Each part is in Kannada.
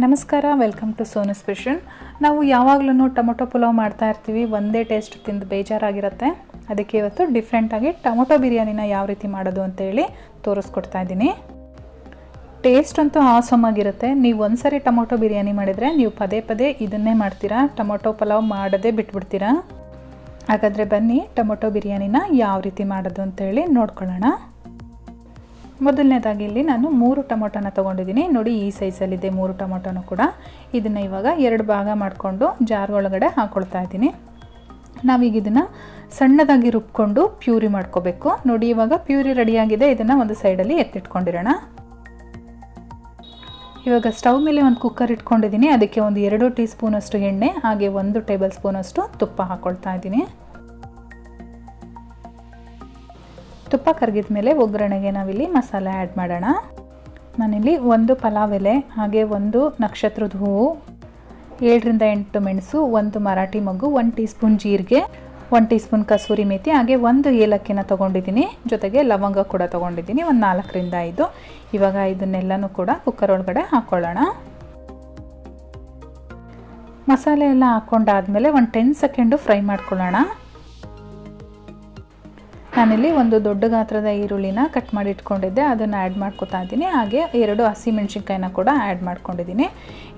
ನಮಸ್ಕಾರ, ವೆಲ್ಕಮ್ ಟು ಸೋನು ಸ್ಪೆಷಲ್. ನಾವು ಯಾವಾಗಲೂ ಟೊಮೊಟೊ ಪುಲಾವ್ ಮಾಡ್ತಾ ಇರ್ತೀವಿ, ಒಂದೇ ಟೇಸ್ಟ್ ತಿಂದು ಬೇಜಾರಾಗಿರುತ್ತೆ. ಅದಕ್ಕೆ ಇವತ್ತು ಡಿಫ್ರೆಂಟಾಗಿ ಟೊಮೊಟೊ ಬಿರಿಯಾನಿನ ಯಾವ ರೀತಿ ಮಾಡೋದು ಅಂತೇಳಿ ತೋರಿಸ್ಕೊಡ್ತಾ ಇದ್ದೀನಿ. ಟೇಸ್ಟ್ ಅಂತೂ ಆಸಮ್ ಆಗಿರುತ್ತೆ. ನೀವು ಒಂದ್ಸರಿ ಟೊಮೊಟೊ ಬಿರಿಯಾನಿ ಮಾಡಿದರೆ ನೀವು ಪದೇ ಪದೇ ಇದನ್ನೇ ಮಾಡ್ತೀರಾ, ಟೊಮೊಟೊ ಪಲಾವ್ ಮಾಡೋದೇ ಬಿಟ್ಬಿಡ್ತೀರಾ. ಹಾಗಾದರೆ ಬನ್ನಿ ಟೊಮೊಟೊ ಬಿರಿಯಾನಿನ ಯಾವ ರೀತಿ ಮಾಡೋದು ಅಂತೇಳಿ ನೋಡ್ಕೊಳ್ಳೋಣ. ಮೊದಲನೇದಾಗಿ ಇಲ್ಲಿ ನಾನು 3 ಟೊಮೊಟೊನ ತೊಗೊಂಡಿದ್ದೀನಿ. ನೋಡಿ, ಈ ಸೈಜಲ್ಲಿದೆ 3 ಟೊಮೊಟೊನೂ ಕೂಡ. ಇದನ್ನು ಇವಾಗ 2 ಭಾಗ ಮಾಡಿಕೊಂಡು ಜಾರ್ ಒಳಗಡೆ ಹಾಕ್ಕೊಳ್ತಾ ಇದ್ದೀನಿ. ನಾವೀಗ ಇದನ್ನು ಸಣ್ಣದಾಗಿ ರುಬ್ಕೊಂಡು ಪ್ಯೂರಿ ಮಾಡ್ಕೋಬೇಕು. ನೋಡಿ, ಇವಾಗ ಪ್ಯೂರಿ ರೆಡಿಯಾಗಿದೆ. ಇದನ್ನು ಒಂದು ಸೈಡಲ್ಲಿ ಎತ್ತಿಟ್ಕೊಂಡಿರೋಣ. ಇವಾಗ ಸ್ಟವ್ ಮೇಲೆ ಒಂದು ಕುಕ್ಕರ್ ಇಟ್ಕೊಂಡಿದ್ದೀನಿ. ಅದಕ್ಕೆ ಒಂದು 2 ಟೀ ಸ್ಪೂನಷ್ಟು ಎಣ್ಣೆ ಹಾಗೆ 1 ಟೇಬಲ್ ಸ್ಪೂನಷ್ಟು ತುಪ್ಪ ಹಾಕ್ಕೊಳ್ತಾ ಇದ್ದೀನಿ. ತುಪ್ಪ ಕರಗಿದ ಮೇಲೆ ಒಗ್ಗರಣೆಗೆ ನಾವಿಲ್ಲಿ ಮಸಾಲೆ ಆ್ಯಡ್ ಮಾಡೋಣ. ನಾನಿಲ್ಲಿ 1 ಪಲಾವ್ ಎಲೆ ಹಾಗೆ 1 ನಕ್ಷತ್ರದ ಹೂವು, 7ರಿಂದ 8 ಮೆಣಸು, 1 ಮರಾಠಿ ಮೊಗ್ಗು, 1 ಟೀ ಸ್ಪೂನ್ ಜೀರಿಗೆ, 1 ಟೀ ಸ್ಪೂನ್ ಕಸೂರಿ ಮೇಥಿ ಹಾಗೆ 1 ಏಲಕ್ಕಿನ ತೊಗೊಂಡಿದ್ದೀನಿ. ಜೊತೆಗೆ ಲವಂಗ ಕೂಡ ತೊಗೊಂಡಿದ್ದೀನಿ, ಒಂದು 4ರಿಂದ 5. ಇವಾಗ ಇದನ್ನೆಲ್ಲನೂ ಕೂಡ ಕುಕ್ಕರ್ ಒಳಗಡೆ ಹಾಕ್ಕೊಳ್ಳೋಣ. ಮಸಾಲೆ ಎಲ್ಲ ಹಾಕ್ಕೊಂಡಾದ್ಮೇಲೆ ಒಂದು 10 ಸೆಕೆಂಡು ಫ್ರೈ ಮಾಡ್ಕೊಳ್ಳೋಣ. ನಾನಿಲ್ಲಿ ಒಂದು ದೊಡ್ಡ ಗಾತ್ರದ ಈರುಳ್ಳಿನ ಕಟ್ ಮಾಡಿ ಇಟ್ಕೊಂಡಿದ್ದೆ, ಅದನ್ನು ಆ್ಯಡ್ ಮಾಡ್ಕೊತಾ ಇದ್ದೀನಿ. ಹಾಗೆ 2 ಹಸಿಮೆಣ್ಸಿನ್ಕಾಯಿನ ಕೂಡ ಆ್ಯಡ್ ಮಾಡ್ಕೊಂಡಿದ್ದೀನಿ.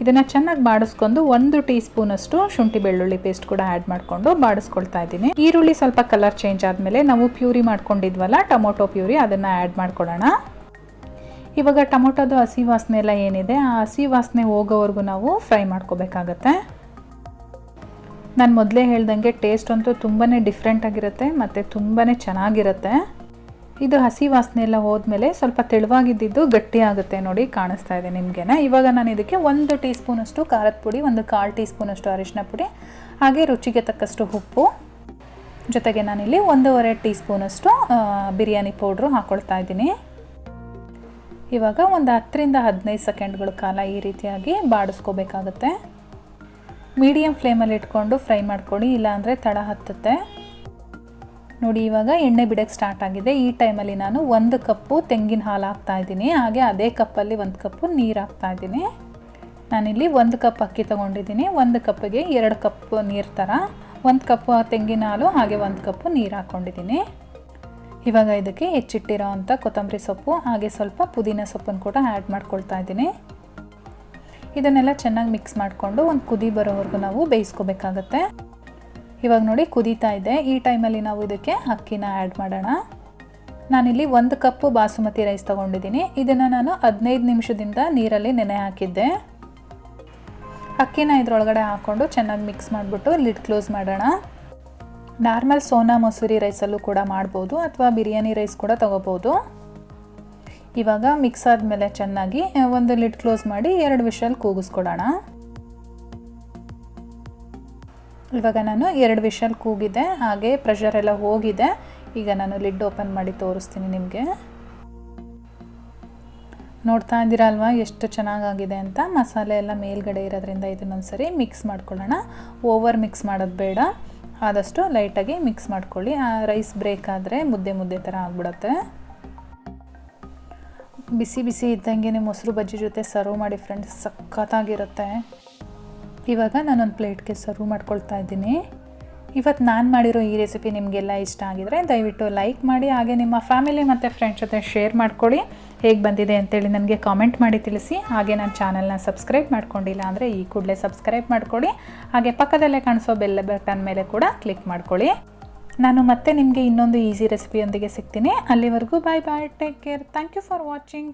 ಇದನ್ನು ಚೆನ್ನಾಗಿ ಬಾಡಿಸ್ಕೊಂಡು 1 ಟೀ ಸ್ಪೂನಷ್ಟು ಶುಂಠಿ ಬೆಳ್ಳುಳ್ಳಿ ಪೇಸ್ಟ್ ಕೂಡ ಆ್ಯಡ್ ಮಾಡಿಕೊಂಡು ಬಾಡಿಸ್ಕೊಳ್ತಾ ಇದ್ದೀನಿ. ಈರುಳ್ಳಿ ಸ್ವಲ್ಪ ಕಲರ್ ಚೇಂಜ್ ಆದಮೇಲೆ ನಾವು ಪ್ಯೂರಿ ಮಾಡ್ಕೊಂಡಿದ್ವಲ್ಲ ಟೊಮೊಟೊ ಪ್ಯೂರಿ, ಅದನ್ನು ಆ್ಯಡ್ ಮಾಡ್ಕೊಳ್ಳೋಣ. ಇವಾಗ ಟೊಮೊಟೊದು ಹಸಿ ವಾಸನೆ ಎಲ್ಲ ಏನಿದೆ, ಆ ಹಸಿ ವಾಸನೆ ಹೋಗೋವರೆಗೂ ನಾವು ಫ್ರೈ ಮಾಡ್ಕೋಬೇಕಾಗತ್ತೆ. ನಾನು ಮೊದಲೇ ಹೇಳ್ದಂಗೆ ಟೇಸ್ಟ್ ಅಂತೂ ತುಂಬಾ ಡಿಫ್ರೆಂಟ್ ಆಗಿರುತ್ತೆ ಮತ್ತು ತುಂಬಾ ಚೆನ್ನಾಗಿರುತ್ತೆ. ಇದು ಹಸಿ ವಾಸನೆ ಎಲ್ಲ ಹೋದ್ಮೇಲೆ ಸ್ವಲ್ಪ ತೆಳುವಾಗಿದ್ದು ಗಟ್ಟಿ ಆಗುತ್ತೆ. ನೋಡಿ, ಕಾಣಿಸ್ತಾ ಇದೆ ನಿಮಗೇನೆ. ಇವಾಗ ನಾನು ಇದಕ್ಕೆ 1 ಟೀ ಸ್ಪೂನಷ್ಟು ಖಾರದ ಪುಡಿ, 1/4 ಟೀ ಸ್ಪೂನಷ್ಟು ಅರಿಶಿನ ಪುಡಿ ಹಾಗೆ ರುಚಿಗೆ ತಕ್ಕಷ್ಟು ಉಪ್ಪು, ಜೊತೆಗೆ ನಾನಿಲ್ಲಿ 1.5 ಟೀ ಸ್ಪೂನಷ್ಟು ಬಿರಿಯಾನಿ ಪೌಡ್ರು ಹಾಕ್ಕೊಳ್ತಾ ಇದ್ದೀನಿ. ಇವಾಗ ಒಂದು 10ರಿಂದ 15 ಸೆಕೆಂಡ್ಗಳ ಕಾಲ ಈ ರೀತಿಯಾಗಿ ಬಾಡಿಸ್ಕೋಬೇಕಾಗತ್ತೆ. ಮೀಡಿಯಮ್ ಫ್ಲೇಮಲ್ಲಿ ಇಟ್ಕೊಂಡು ಫ್ರೈ ಮಾಡ್ಕೊಳ್ಳಿ, ಇಲ್ಲಾಂದರೆ ತಳ ಹತ್ತುತ್ತೆ. ನೋಡಿ, ಇವಾಗ ಎಣ್ಣೆ ಬಿಡೋಕ್ಕೆ ಸ್ಟಾರ್ಟ್ ಆಗಿದೆ. ಈ ಟೈಮಲ್ಲಿ ನಾನು 1 ಕಪ್ಪು ತೆಂಗಿನ ಹಾಲು ಹಾಕ್ತಾಯಿದ್ದೀನಿ. ಹಾಗೆ ಅದೇ ಕಪ್ಪಲ್ಲಿ 1 ಕಪ್ಪು ನೀರು ಹಾಕ್ತಾಯಿದ್ದೀನಿ. ನಾನಿಲ್ಲಿ 1 ಕಪ್ ಅಕ್ಕಿ ತೊಗೊಂಡಿದ್ದೀನಿ. 1 ಕಪ್ಪಿಗೆ 2 ಕಪ್ ನೀರು ಥರ 1 ಕಪ್ ತೆಂಗಿನ ಹಾಲು ಹಾಗೆ 1 ಕಪ್ಪು ನೀರು ಹಾಕ್ಕೊಂಡಿದ್ದೀನಿ. ಇವಾಗ ಇದಕ್ಕೆ ಹೆಚ್ಚಿಟ್ಟಿರೋ ಅಂಥ ಕೊತ್ತಂಬರಿ ಸೊಪ್ಪು ಹಾಗೆ ಸ್ವಲ್ಪ ಪುದೀನ ಸೊಪ್ಪನ್ನು ಕೂಡ ಆ್ಯಡ್ ಮಾಡ್ಕೊಳ್ತಾ ಇದ್ದೀನಿ. ಇದನ್ನೆಲ್ಲ ಚೆನ್ನಾಗಿ ಮಿಕ್ಸ್ ಮಾಡಿಕೊಂಡು ಒಂದು ಕುದಿ ಬರೋವರೆಗೂ ನಾವು ಬೇಯಿಸ್ಕೋಬೇಕಾಗತ್ತೆ. ಇವಾಗ ನೋಡಿ, ಕುದೀತಾ ಇದೆ. ಈ ಟೈಮಲ್ಲಿ ನಾವು ಇದಕ್ಕೆ ಅಕ್ಕಿನ ಆ್ಯಡ್ ಮಾಡೋಣ. ನಾನಿಲ್ಲಿ 1 ಕಪ್ಪು ಬಾಸುಮತಿ ರೈಸ್ ತೊಗೊಂಡಿದ್ದೀನಿ. ಇದನ್ನು ನಾನು 15 ನಿಮಿಷದಿಂದ ನೀರಲ್ಲಿ ನೆನೆ ಹಾಕಿದ್ದೆ. ಅಕ್ಕಿನ ಇದರೊಳಗಡೆ ಹಾಕ್ಕೊಂಡು ಚೆನ್ನಾಗಿ ಮಿಕ್ಸ್ ಮಾಡಿಬಿಟ್ಟು ಲಿಡ್ ಕ್ಲೋಸ್ ಮಾಡೋಣ. ನಾರ್ಮಲ್ ಸೋನಾ ಮಸೂರಿ ರೈಸಲ್ಲೂ ಕೂಡ ಮಾಡ್ಬೋದು ಅಥವಾ ಬಿರಿಯಾನಿ ರೈಸ್ ಕೂಡ ತೊಗೋಬೋದು. ಇವಾಗ ಮಿಕ್ಸ್ ಆದಮೇಲೆ ಚೆನ್ನಾಗಿ ಒಂದು ಲಿಡ್ ಕ್ಲೋಸ್ ಮಾಡಿ 2 ವಿಷಲ್ ಕೂಗಿಸ್ಕೊಡೋಣ. ಇವಾಗ ನಾನು 2 ವಿಷಲ್ ಕೂಗಿದೆ, ಹಾಗೆ ಪ್ರೆಷರ್ ಎಲ್ಲ ಹೋಗಿದೆ. ಈಗ ನಾನು ಲಿಡ್ ಓಪನ್ ಮಾಡಿ ತೋರಿಸ್ತೀನಿ ನಿಮಗೆ. ನೋಡ್ತಾ ಇದ್ದೀರಾ ಅಲ್ವಾ ಎಷ್ಟು ಚೆನ್ನಾಗಾಗಿದೆ ಅಂತ. ಮಸಾಲೆ ಎಲ್ಲ ಮೇಲ್ಗಡೆ ಇರೋದ್ರಿಂದ ಇದನ್ನೊಂದ್ಸರಿ ಮಿಕ್ಸ್ ಮಾಡ್ಕೊಳ್ಳೋಣ. ಓವರ್ ಮಿಕ್ಸ್ ಮಾಡೋದು ಬೇಡ, ಆದಷ್ಟು ಲೈಟಾಗಿ ಮಿಕ್ಸ್ ಮಾಡ್ಕೊಳ್ಳಿ. ರೈಸ್ ಬ್ರೇಕ್ ಆದರೆ ಮುದ್ದೆ ಥರ ಆಗ್ಬಿಡುತ್ತೆ. ಬಿಸಿ ಬಿಸಿ ಇದ್ದಂಗೆ ಮೊಸರು ಬಜ್ಜಿ ಜೊತೆ ಸರ್ವ್ ಮಾಡಿ ಫ್ರೆಂಡ್ಸ್, ಸಖತ್ತಾಗಿರುತ್ತೆ. ಇವಾಗ ನಾನೊಂದು ಪ್ಲೇಟ್ಗೆ ಸರ್ವ್ ಮಾಡ್ಕೊಳ್ತಾ ಇದ್ದೀನಿ. ಇವತ್ತು ನಾನು ಮಾಡಿರೋ ಈ ರೆಸಿಪಿ ನಿಮಗೆಲ್ಲ ಇಷ್ಟ ಆಗಿದರೆ ದಯವಿಟ್ಟು ಲೈಕ್ ಮಾಡಿ, ಹಾಗೆ ನಿಮ್ಮ ಫ್ಯಾಮಿಲಿ ಮತ್ತು ಫ್ರೆಂಡ್ಸ್ ಜೊತೆ ಶೇರ್ ಮಾಡ್ಕೊಳ್ಳಿ. ಹೇಗೆ ಬಂದಿದೆ ಅಂತೇಳಿ ನನಗೆ ಕಾಮೆಂಟ್ ಮಾಡಿ ತಿಳಿಸಿ. ಹಾಗೆ ನನ್ನ ಚಾನಲ್ನ ಸಬ್ಸ್ಕ್ರೈಬ್ ಮಾಡ್ಕೊಂಡಿಲ್ಲ ಅಂದರೆ ಈ ಕೂಡಲೇ ಸಬ್ಸ್ಕ್ರೈಬ್ ಮಾಡ್ಕೊಳ್ಳಿ. ಹಾಗೆ ಪಕ್ಕದಲ್ಲೇ ಕಾಣಿಸೋ ಬೆಲ್ ಬಟನ್ ಮೇಲೆ ಕೂಡ ಕ್ಲಿಕ್ ಮಾಡ್ಕೊಳ್ಳಿ. ನಾನು ಮತ್ತೆ ನಿಮಗೆ ಇನ್ನೊಂದು ಈಸಿ ರೆಸಿಪಿಯೊಂದಿಗೆ ಸಿಗ್ತೀನಿ. ಅಲ್ಲಿವರೆಗೂ bye bye, take care, thank you for watching.